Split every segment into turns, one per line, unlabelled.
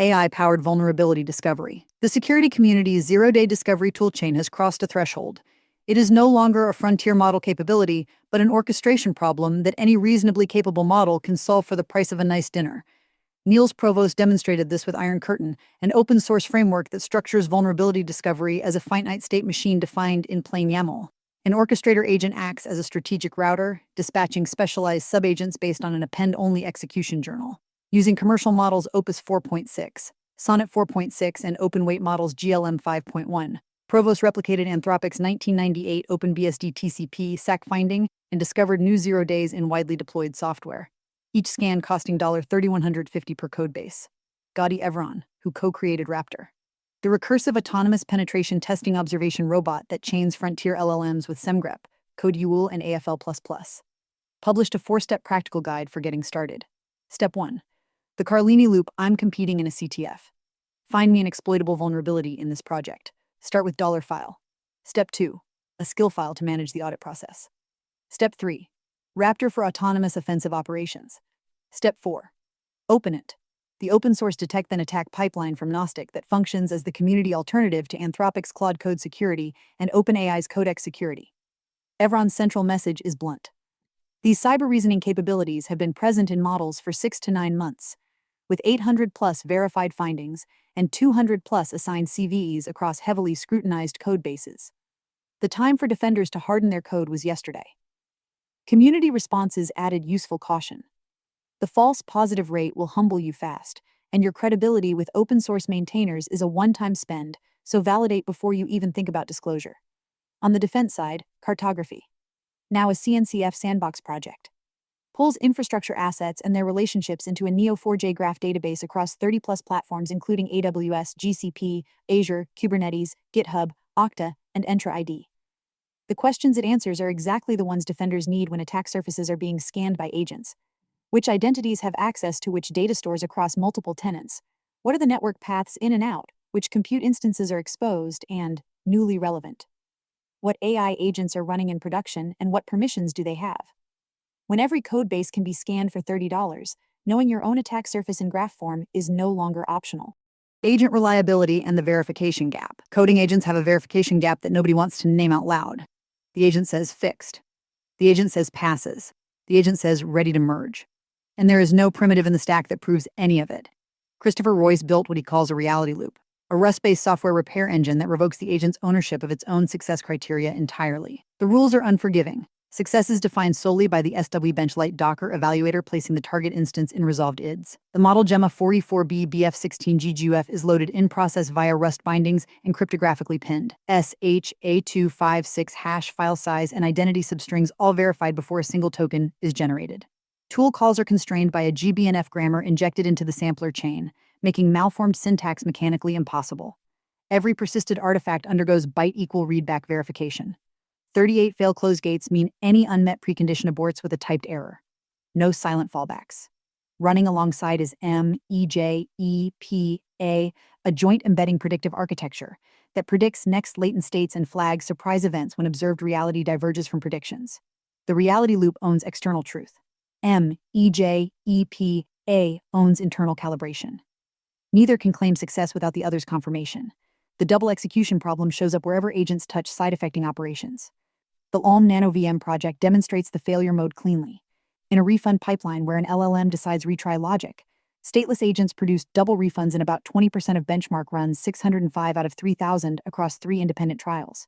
AI-powered vulnerability discovery. The security community's zero-day discovery toolchain has crossed a threshold. It is no longer a frontier model capability, but an orchestration problem that any reasonably capable model can solve for the price of a nice dinner. Niels Provost demonstrated this with IronCurtain, an open-source framework that structures vulnerability discovery as a finite-state machine defined in plain YAML. An orchestrator agent acts as a strategic router, dispatching specialized subagents based on an append-only execution journal. Using commercial models Opus 4.6, Sonnet 4.6, and open-weight models GLM 5.1, Provost replicated Anthropic's 1998 OpenBSD TCP SAC finding and discovered new 0 days in widely deployed software, each scan costing $3,150 per codebase. Gadi Evron, who co-created Raptor, the recursive autonomous penetration testing observation robot that chains frontier LLMs with SemGrep, CodeUL, and AFL++, published a 4-step practical guide for getting started. Step 1. The Carlini loop. I'm competing in a CTF. Find me an exploitable vulnerability in this project. Start with $file. Step 2. A skill file to manage the audit process. Step 3. Raptor for autonomous offensive operations. Step 4. Open it. The open-source detect then attack pipeline from Gnostic that functions as the community alternative to Anthropic's Claude Code security and OpenAI's Codex security. Evron's central message is blunt. These cyber reasoning capabilities have been present in models for 6 to 9 months, with 800+ verified findings and 200+ assigned CVEs across heavily scrutinized code bases. The time for defenders to harden their code was yesterday. Community responses added useful caution. The false positive rate will humble you fast, and your credibility with open-source maintainers is a one-time spend, so validate before you even think about disclosure. On the defense side, Cartography, now a CNCF sandbox project, pulls infrastructure assets and their relationships into a Neo4j graph database across 30+ platforms including AWS, GCP, Azure, Kubernetes, GitHub, Okta, and Entra ID. The questions it answers are exactly the ones defenders need when attack surfaces are being scanned by agents. Which identities have access to which data stores across multiple tenants? What are the network paths in and out? Which compute instances are exposed and newly relevant? What AI agents are running in production and what permissions do they have? When every codebase can be scanned for $30, knowing your own attack surface in graph form is no longer optional. Agent reliability and the verification gap. Coding agents have a verification gap that nobody wants to name out loud. The agent says fixed. The agent says passes. The agent says ready to merge. And there is no primitive in the stack that proves any of it. Christopher Royce built what he calls a reality loop, a Rust-based software repair engine that revokes the agent's ownership of its own success criteria entirely. The rules are unforgiving. Success is defined solely by the SW Benchlight Docker evaluator placing the target instance in resolved IDs. The model Gemma 4E4B BF16GGUF is loaded in process via Rust bindings and cryptographically pinned. SHA256 hash file size and identity substrings all verified before a single token is generated. Tool calls are constrained by a GBNF grammar injected into the sampler chain, making malformed syntax mechanically impossible. Every persisted artifact undergoes byte equal readback verification. 38 fail-close gates mean any unmet precondition aborts with a typed error. No silent fallbacks. Running alongside is MEJEPA, a joint embedding predictive architecture that predicts next latent states and flags surprise events when observed reality diverges from predictions. The reality loop owns external truth. MEJEPA owns internal calibration. Neither can claim success without the other's confirmation. The double execution problem shows up wherever agents touch side-effecting operations. The Alm Nano VM project demonstrates the failure mode cleanly. In a refund pipeline where an LLM decides retry logic, stateless agents produced double refunds in about 20% of benchmark runs, 605 out of 3,000 across 3 independent trials.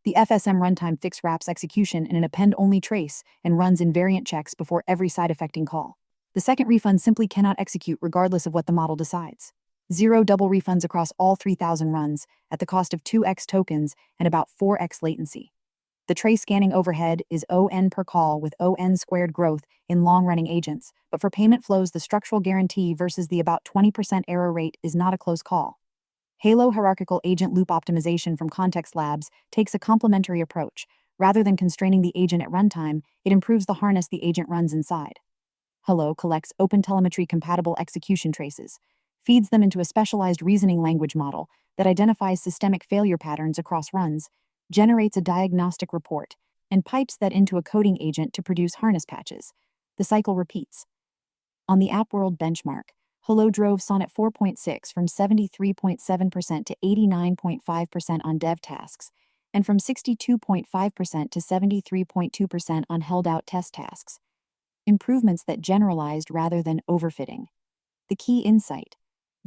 The FSM runtime wraps execution in an append-only trace and runs invariant checks before every side-effecting call. The second refund simply cannot execute regardless of what the model decides. 0 double refunds across all 3,000 runs at the cost of 2x tokens and about 4x latency. The trace scanning overhead is ON per call with ON squared growth in long-running agents, but for payment flows the structural guarantee versus the about 20% error rate is not a close call. Halo hierarchical agent loop optimization from Context Labs takes a complementary approach. Rather than constraining the agent at runtime, it improves the harness the agent runs inside. Hello collects OpenTelemetry compatible execution traces, feeds them into a specialized reasoning language model that identifies systemic failure patterns across runs, generates a diagnostic report, and pipes that into a coding agent to produce harness patches. The cycle repeats. On the AppWorld benchmark,
Hello drove Sonnet 4.6 from 73.7% to 89.5% on dev tasks, and from 62.5% to 73.2% on held-out test tasks. Improvements that generalized rather than overfitting. The key insight: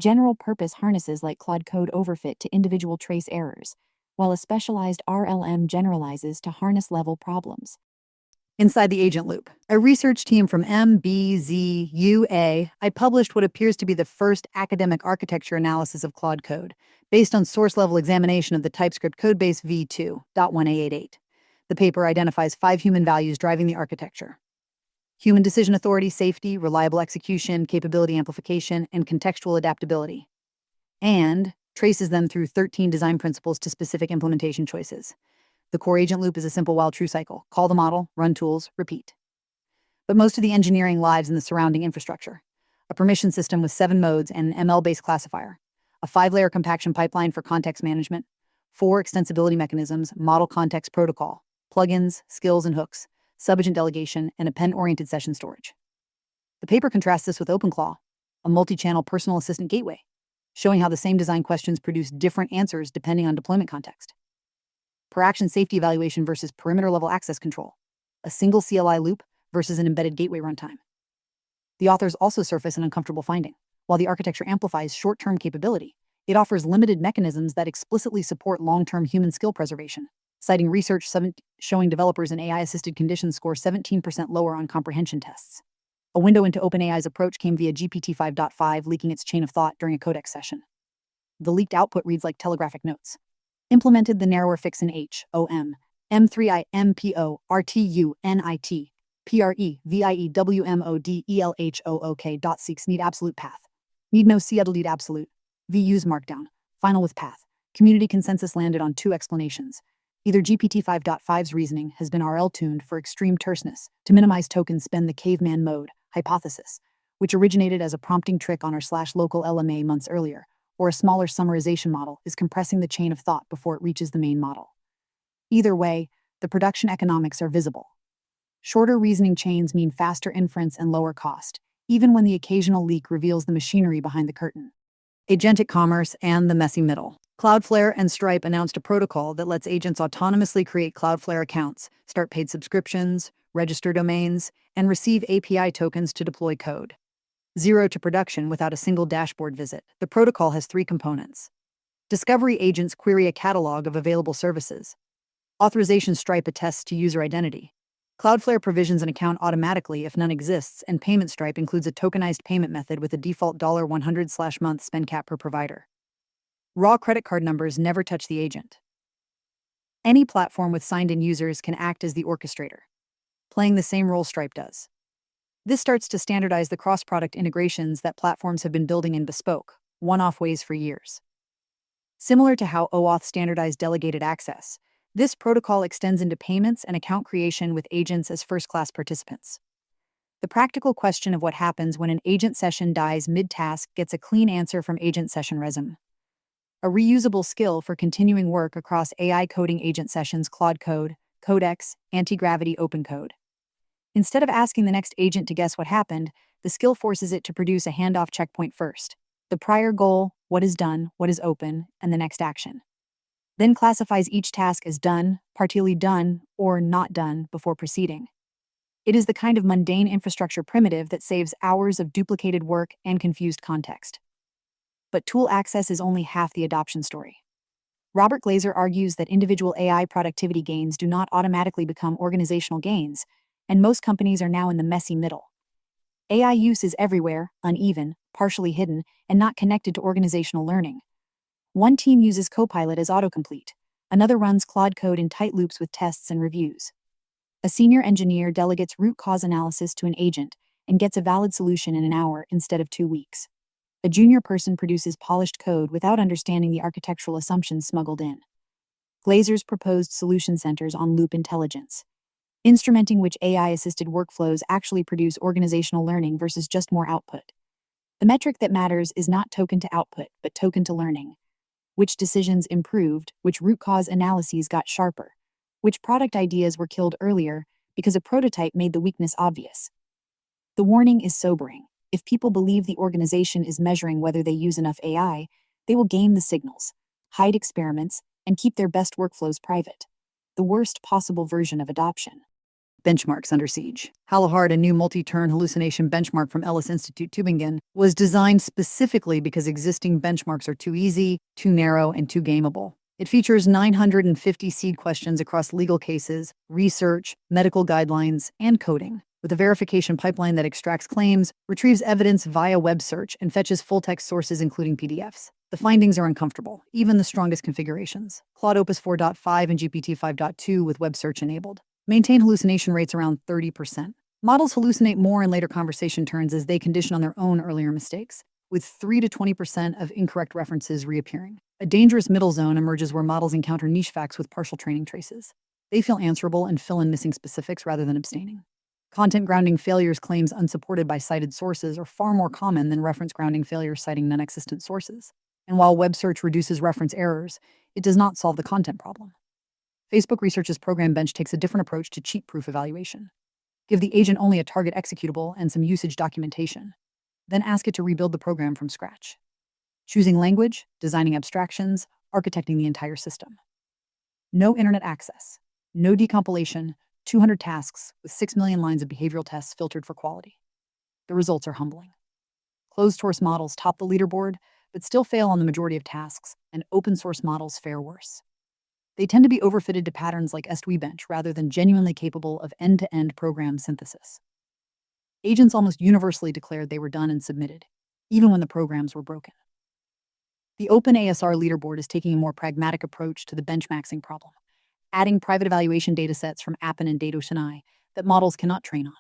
general-purpose harnesses like Claude Code overfit to individual trace errors, while a specialized RLM generalizes to harness-level problems.
Inside the agent loop, a research team from MBZUA, I published what appears to be the first academic architecture analysis of Claude Code, based on source-level examination of the TypeScript codebase v2.1a88. The paper identifies 5 human values driving the architecture: human decision authority, safety, reliable execution, capability amplification, and contextual adaptability, and traces them through 13 design principles to specific implementation choices. The core agent loop is a simple while-true cycle: call the model, run tools, repeat. But most of the engineering lies in the surrounding infrastructure: a permission system with 7 modes and an ML-based classifier, a 5-layer compaction pipeline for context management, 4 extensibility mechanisms, model context protocol, plugins, skills and hooks, subagent delegation, and append-oriented session storage. The paper contrasts this with OpenClaw, a multi-channel personal assistant gateway, showing how the same design questions produce different answers depending on deployment context. Per-action safety evaluation versus perimeter-level access control, a single CLI loop versus an embedded gateway runtime. The authors also surface an uncomfortable finding: while the architecture amplifies short-term capability, it offers limited mechanisms that explicitly support long-term human skill preservation, citing research showing developers in AI-assisted conditions score 17% lower on comprehension tests. A window into OpenAI's approach came via GPT-5.5 leaking its chain of thought during a codex session. The leaked output reads like telegraphic notes: implemented the narrower fix in HOM, M3I MPO RTU NIT PRE VIEWMODELHOOK. Seeks need absolute path. Need no C delete absolute. V use markdown. Final with path. Community consensus landed on 2 explanations. Either GPT-5.5's reasoning has been RL tuned for extreme terseness to minimize token spend, the caveman mode hypothesis, which originated as a prompting trick on our /local LMA months earlier, or a smaller summarization model is compressing the chain of thought before it reaches the main model. Either way, the production economics are visible. Shorter reasoning chains mean faster inference and lower cost, even when the occasional leak reveals the machinery behind the curtain. Agentic commerce and the messy middle. Cloudflare and Stripe announced a protocol that lets agents autonomously create Cloudflare accounts, start paid subscriptions, register domains, and receive API tokens to deploy code. 0 to production without a single dashboard visit. The protocol has 3 components. Discovery agents query a catalog of available services. Authorization: Stripe attests to user identity. Cloudflare provisions an account automatically if none exists, and payment: Stripe includes a tokenized payment method with a default $100/month spend cap per provider. Raw credit card numbers never touch the agent. Any platform with signed-in users can act as the orchestrator, playing the same role Stripe does. This starts to standardize the cross-product integrations that platforms have been building in bespoke, one-off ways for years. Similar to how OAuth standardized delegated access, this protocol extends into payments and account creation with agents as first-class participants. The practical question of what happens when an agent session dies mid-task gets a clean answer from Agent Session Resume, a reusable skill for continuing work across AI coding agent sessions: Claude Code, Codex, Anti-Gravity, OpenCode. Instead of asking the next agent to guess what happened, the skill forces it to produce a handoff checkpoint first: the prior goal, what is done, what is open, and the next action. Then classifies each task as done, partially done, or not done before proceeding. It is the kind of mundane infrastructure primitive that saves hours of duplicated work and confused context. But tool access is only half the adoption story. Robert Glazer argues that individual AI productivity gains do not automatically become organizational gains, and most companies are now in the messy middle. AI use is everywhere, uneven, partially hidden, and not connected to organizational learning. One team uses Copilot as autocomplete, another runs Claude Code in tight loops with tests and reviews. A senior engineer delegates root cause analysis to an agent and gets a valid solution in an hour instead of 2 weeks. A junior person produces polished code without understanding the architectural assumptions smuggled in. Glazer's proposed solution centers on loop intelligence, instrumenting which AI-assisted workflows actually produce organizational learning versus just more output. The metric that matters is not token to output, but token to learning. Which decisions improved, which root cause analyses got sharper, which product ideas were killed earlier because a prototype made the weakness obvious. The warning is sobering.
If people believe the organization is measuring whether they use enough AI, they will game the signals, hide experiments, and keep their best workflows private. The worst possible version of adoption.
Benchmarks under siege. Hallahard, a new multi-turn hallucination benchmark from Ellis Institute Tübingen, was designed specifically because existing benchmarks are too easy, too narrow, and too gameable. It features 950 seed questions across legal cases, research, medical guidelines, and coding, with a verification pipeline that extracts claims, retrieves evidence via web search, and fetches full-text sources including PDFs. The findings are uncomfortable, even the strongest configurations. Claude Opus 4.5 and GPT 5.2 with web search enabled maintain hallucination rates around 30%. Models hallucinate more in later conversation turns as they condition on their own earlier mistakes, with 3 to 20% of incorrect references reappearing. A dangerous middle zone emerges where models encounter niche facts with partial training traces. They feel answerable and fill in missing specifics rather than abstaining. Content grounding failures claims unsupported by cited sources are far more common than reference grounding failures citing non-existent sources. And while web search reduces reference errors, it does not solve the content problem. Facebook Research's Program Bench takes a different approach to cheat-proof evaluation. Give the agent only a target executable and some usage documentation. Then ask it to rebuild the program from scratch. Choosing language, designing abstractions, architecting the entire system. No internet access. No decompilation, 200 tasks with 6 million lines of behavioral tests filtered for quality. The results are humbling. Closed-source models top the leaderboard, but still fail on the majority of tasks, and open-source models fare worse. They tend to be overfitted to patterns like SWBench rather than genuinely capable of end-to-end program synthesis. Agents almost universally declared they were done and submitted, even when the programs were broken. The OpenASR leaderboard is taking a more pragmatic approach to the benchmaxing problem, adding private evaluation datasets from Appen and Data that models cannot train on.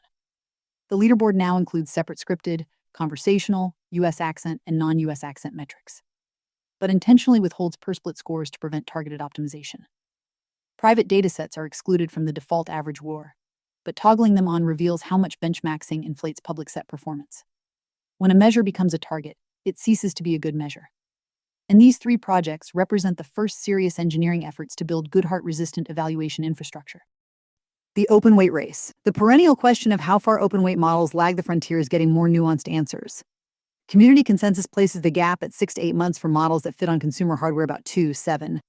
The leaderboard now includes separate scripted, conversational, US accent, and non-US accent metrics, but intentionally withholds per-split scores to prevent targeted optimization. Private datasets are excluded from the default average WAR, but toggling them on reveals how much benchmaxing inflates public set performance. When a measure becomes a target, it ceases to be a good measure. And these 3 projects represent the first serious engineering efforts to build Goodhart-resistant evaluation infrastructure. The open weight race. The perennial question of how far open weight models lag the frontier is getting more nuanced answers. Community consensus places the gap at 6 to 8 months for models that fit on consumer hardware about 2, 7,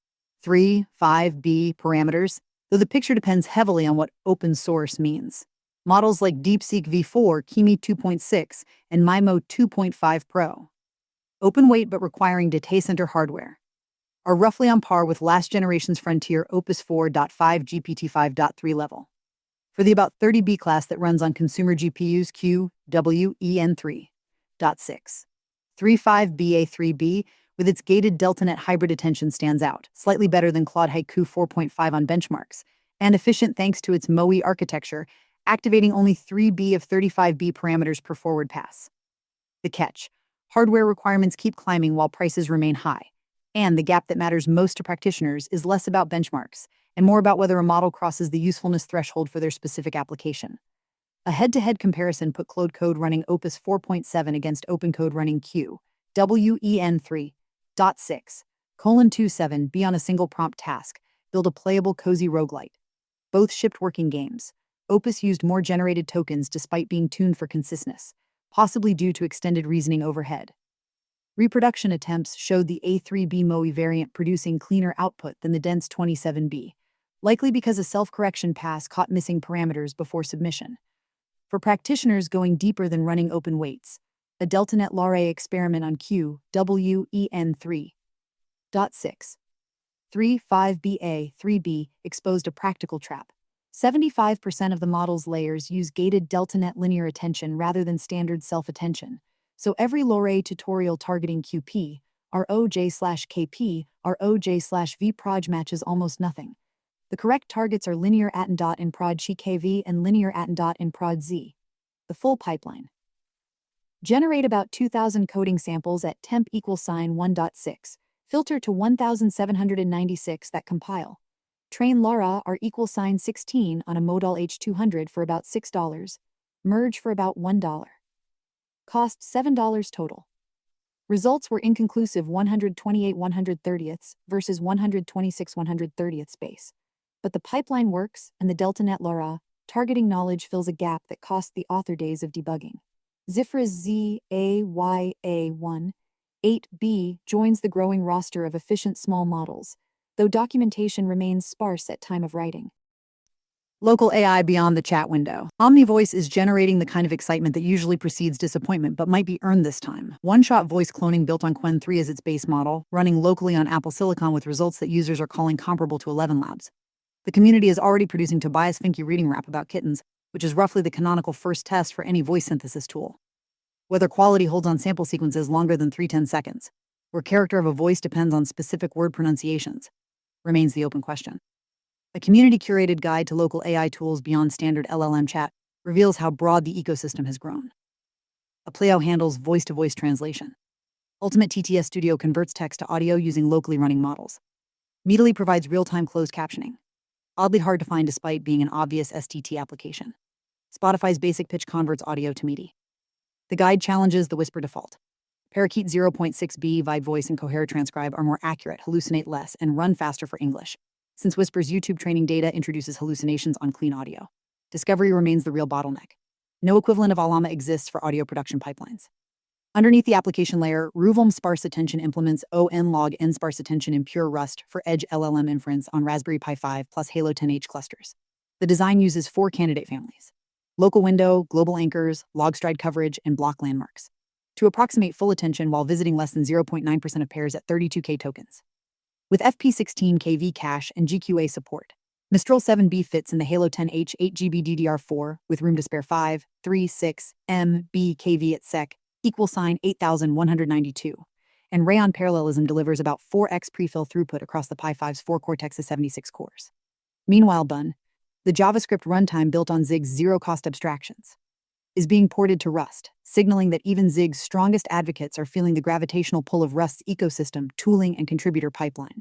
3, 5B parameters, though the picture depends heavily on what open source means. Models like DeepSeek V4, Kimi 2.6, and Mimo 2.5 Pro, open weight but requiring data center hardware, are roughly on par with last generation's frontier Opus 4.5 GPT 5.3 level. For the about 30B class that runs on consumer GPUs Q, W, E, and 3.6. 35BA3B with its gated DeltaNet hybrid attention stands out, slightly better than Claude Haiku 4.5 on benchmarks, and efficient thanks to its MOE architecture, activating only 3B of 35B parameters per forward pass. The catch: hardware requirements keep climbing while prices remain high, and the gap that matters most to practitioners is less about benchmarks and more about whether a model crosses the usefulness threshold for their specific application. A head-to-head comparison put Claude Code running Opus 4.7 against OpenCode running Q, WEN 3.6:27B on a single prompt task, build a playable cozy roguelite. Both shipped working games. Opus used more generated tokens despite being tuned for conciseness, possibly due to extended reasoning overhead. Reproduction attempts showed the A3B MOE variant producing cleaner output than the dense 27B, likely because a self-correction pass caught missing parameters before submission. For practitioners going deeper than running open weights, a DeltaNet Lare experiment on Q, WEN 3.6:35BA3B exposed a practical trap. 75% of the model's layers use gated DeltaNet linear attention rather than standard self-attention, so every Lore tutorial targeting QP, ROJ/KP, ROJ/VProj matches almost nothing. The correct targets are linear attendot in prod KV and linear attendot in prod Z. The full pipeline. Generate about 2,000 coding samples at temp = 1.6, filter to 1,796 that compile. Train Lara R = 16 on a Modal H200 for about $6, merge for about $1. Cost $7 total. Results were inconclusive 128 130ths versus 126 130ths base. But the pipeline works, and the DeltaNet Lara targeting knowledge fills a gap that cost the author days of debugging.
Zifra's ZAYA1 8B joins the growing roster of efficient small models, though documentation remains sparse at time of writing.
Local AI beyond the chat window. OmniVoice is generating the kind of excitement that usually precedes disappointment but might be earned this time. One-shot voice cloning built on Qwen 3 as its base model, running locally on Apple Silicon with results that users are calling comparable to 11 Labs. The community is already producing Tobias Finke reading rap about kittens, which is roughly the canonical first test for any voice synthesis tool. Whether quality holds on sample sequences longer than 310 seconds, or character of a voice depends on specific word pronunciations, remains the open question. A community-curated guide to local AI tools beyond standard LLM chat reveals how broad the ecosystem has grown. Apleo handles voice-to-voice translation. Ultimate TTS Studio converts text to audio using locally running models. Meetly provides real-time closed captioning. Oddly hard to find despite being an obvious STT application. Spotify's basic pitch converts audio to MIDI. The guide challenges the Whisper default. Parakeet 0.6b Vibe Voice and Cohere Transcribe are more accurate, hallucinate less, and run faster for English, since Whisper's YouTube training data introduces hallucinations on clean audio. Discovery remains the real bottleneck. No equivalent of Alama exists for audio production pipelines. Underneath the application layer, Ruvalm sparse attention implements onlog n sparse attention in pure Rust for edge LLM inference on Raspberry Pi 5 plus Halo 10H clusters. The design uses 4 candidate families: local window, global anchors, log stride coverage, and block landmarks, to approximate full attention while visiting less than 0.9% of pairs at 32K tokens. With FP16 KV cache and GQA support, Mistral 7B fits in the Halo 10H 8GB DDR4 with room to spare 5, 3, 6 MB KV at sec = 8192, and Rayon parallelism delivers about 4x prefill throughput across the Pi 5's 4 Cortex's 76 cores. Meanwhile, Bun, the JavaScript runtime built on Zig's zero-cost abstractions, is being ported to Rust, signaling that even Zig's strongest advocates are feeling the gravitational pull of Rust's ecosystem, tooling, and contributor pipeline.